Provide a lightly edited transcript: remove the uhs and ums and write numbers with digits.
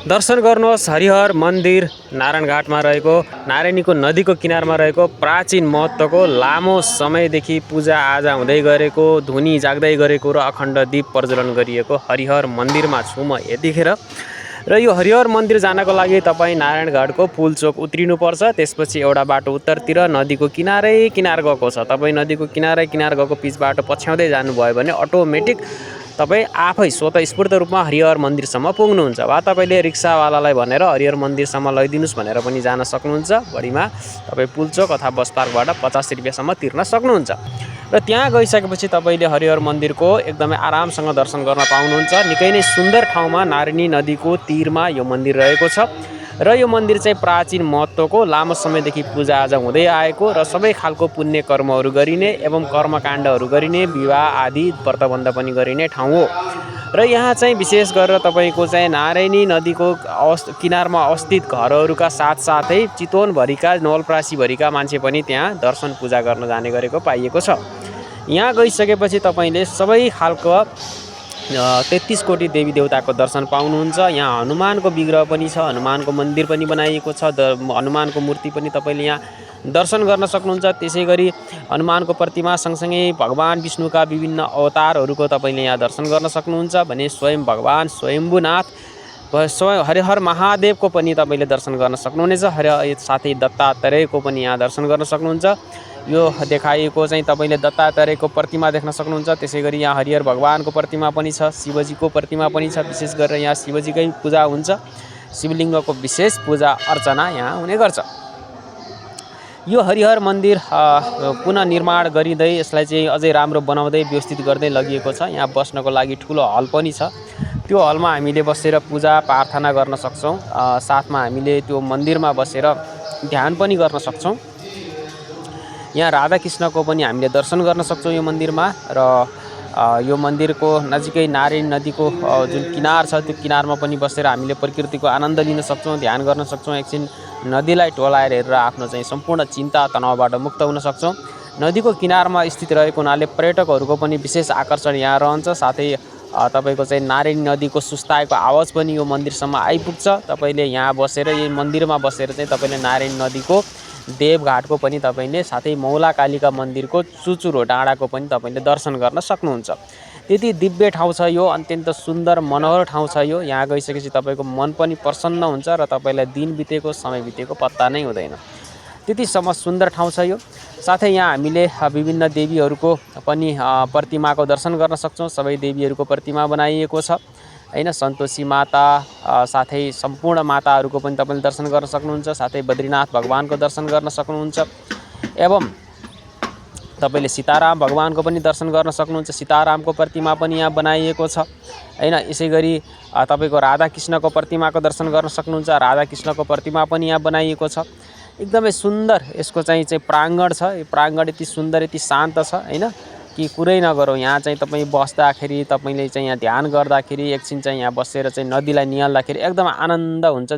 दर्शन गर्नुहोस् हरिहर मन्दिर नारायणघाटमा रहेको नारायणीको नदीको किनारमा रहेको प्राचीन महत्त्वको लामो समयदेखि पूजाआजा हुँदै गरेको धुनी जाग्दै गरेको र अखण्ड दीप प्रज्वलन गरिएको हरिहर मन्दिरमा छु म यतिखेर। र यो हरिहर मन्दिर जानको लागि तपाईँ नारायणघाटको पुल चोक उत्रिनुपर्छ। त्यसपछि एउटा बाटो उत्तरतिर नदीको किनारै किनार गएको छ। तपाईँ नदीको किनारै किनार गएको पिच बाटो पछ्याउँदै जानुभयो भने अटोमेटिक तपाईँ आफै स्वतस्फूर्त रूपमा हरिहर मन्दिरसम्म पुग्नुहुन्छ। वा तपाईँले रिक्सावालालाई भनेर हरिहर मन्दिरसम्म लैदिनुहोस् भनेर पनि जान सक्नुहुन्छ। बढीमा तपाईँ पुलचोक अथवा बस पार्कबाट 50 रुपियाँसम्म तिर्न सक्नुहुन्छ। र त्यहाँ गइसकेपछि तपाईँले हरिहर मन्दिरको एकदमै आरामसँग दर्शन गर्न पाउनुहुन्छ। निकै नै सुन्दर ठाउँमा नारायणी नदीको तीरमा यो मन्दिर रहेको छ। र यो मन्दिर चाहिँ प्राचीन महत्त्वको लामो समयदेखि पूजाआजा हुँदै आएको र सबै खालको पुण्य कर्महरू गरिने एवं कर्मकाण्डहरू गरिने विवाह आदि व्रतबन्ध पनि गरिने ठाउँ हो। र यहाँ चाहिँ विशेष गरेर तपाईँको चाहिँ नारायणी नदीको किनारमा अवस्थित घरहरूका साथसाथै चितवनभरिका नवलपरासीभरिका मान्छे पनि त्यहाँ दर्शन पूजा गर्न जाने गरेको पाइएको छ। यहाँ गइसकेपछि तपाईँले सबै खालको 33 कोटी देवी देवताको दर्शन पाउनुहुन्छ। यहाँ हनुमानको विग्रह पनि छ, हनुमानको मन्दिर पनि बनाइएको छ, हनुमानको मूर्ति पनि तपाईँले यहाँ दर्शन गर्न सक्नुहुन्छ। त्यसै गरी हनुमानको प्रतिमा सँगसँगै भगवान् विष्णुका विभिन्न अवतारहरूको तपाईँले यहाँ दर्शन गर्न सक्नुहुन्छ भने स्वयं भगवान् स्वयम्भूनाथ हरिहर महादेवको पनि तपाईँले दर्शन गर्न सक्नुहुनेछ। साथै दत्तात्रेयको पनि यहाँ दर्शन गर्न सक्नुहुन्छ। यो देखाइएको चाहिँ तपाईँले दत्तात्रेयको प्रतिमा देख्न सक्नुहुन्छ। त्यसै गरी यहाँ हरिहर भगवानको प्रतिमा पनि छ, शिवजीको प्रतिमा पनि छ। विशेष गरेर यहाँ शिवजीकै पूजा हुन्छ, शिवलिङ्गको विशेष पूजा अर्चना यहाँ हुने गर्छ। यो हरिहर मन्दिर पुनर्निर्माण गरिँदै यसलाई चाहिँ अझै राम्रो बनाउँदै व्यवस्थित गर्दै लगिएको छ। यहाँ बस्नको लागि ठुलो हल पनि छ। त्यो हलमा हामीले बसेर पूजा प्रार्थना गर्न सक्छौँ। साथमा हामीले त्यो मन्दिरमा बसेर ध्यान पनि गर्न सक्छौँ। यहाँ राधाकृष्णको पनि हामीले दर्शन गर्न सक्छौँ यो मन्दिरमा। र यो मन्दिरको नजिकै नारायणी नदीको जुन किनार छ त्यो किनारमा पनि बसेर हामीले प्रकृतिको आनन्द लिन सक्छौँ, ध्यान गर्न सक्छौँ। एकछिन नदीलाई टोलाएर हेरेर आफ्नो चाहिँ सम्पूर्ण चिन्ता तनावबाट मुक्त हुन सक्छौँ। नदीको किनारमा स्थित रहेको हुनाले पर्यटकहरूको पनि विशेष आकर्षण यहाँ रहन्छ। साथै तपाईँको चाहिँ नारायणी नदीको सुस्ताएको आवाज पनि यो मन्दिरसम्म आइपुग्छ। तपाईँले यहाँ बसेर यही मन्दिरमा बसेर चाहिँ तपाईँले नारायणी नदीको देवघाटको पनि तपाईँले साथै मौलाकालीका मन्दिरको चुचुरो डाँडाको पनि तपाईँले दर्शन गर्न सक्नुहुन्छ। त्यति दिव्य ठाउँ छ यो, अत्यन्त सुन्दर मनोहर ठाउँ छ यो। यहाँ गइसकेपछि तपाईँको मन पनि प्रसन्न हुन्छ र तपाईँलाई दिन बितेको समय बितेको पत्ता नै हुँदैन, त्यतिसम्म सुन्दर ठाउँ छ यो। साथै यहाँ हामीले विभिन्न देवीहरूको पनि प्रतिमाको दर्शन गर्न सक्छौँ। सबै देवीहरूको प्रतिमा बनाइएको छ हैन। सन्तोषी माता साथै सम्पूर्ण माताहरूको पनि तपाईँले दर्शन गर्न सक्नुहुन्छ। साथै बद्रीनाथ भगवानको दर्शन गर्न सक्नुहुन्छ एवं तपाईँले सीताराम भगवानको पनि दर्शन गर्न सक्नुहुन्छ। सीतारामको प्रतिमा पनि यहाँ बनाइएको छ हैन। यसै गरी तपाईँको राधाकृष्णको प्रतिमाको दर्शन गर्न सक्नुहुन्छ। राधाकृष्णको प्रतिमा पनि यहाँ बनाइएको छ। एकदमै सुन्दर यसको चाहिँ प्राङ्गण छ। यो प्राङ्गण यति सुन्दर यति शान्त छ हैन कि कुरै नगरौँ। यहाँ चाहिँ तपाईँ बस्दाखेरि तपाईँले चाहिँ यहाँ ध्यान गर्दाखेरि एकछिन चाहिँ यहाँ बसेर चाहिँ नदीलाई निहाल्दाखेरि एकदम आनन्द हुन्छ।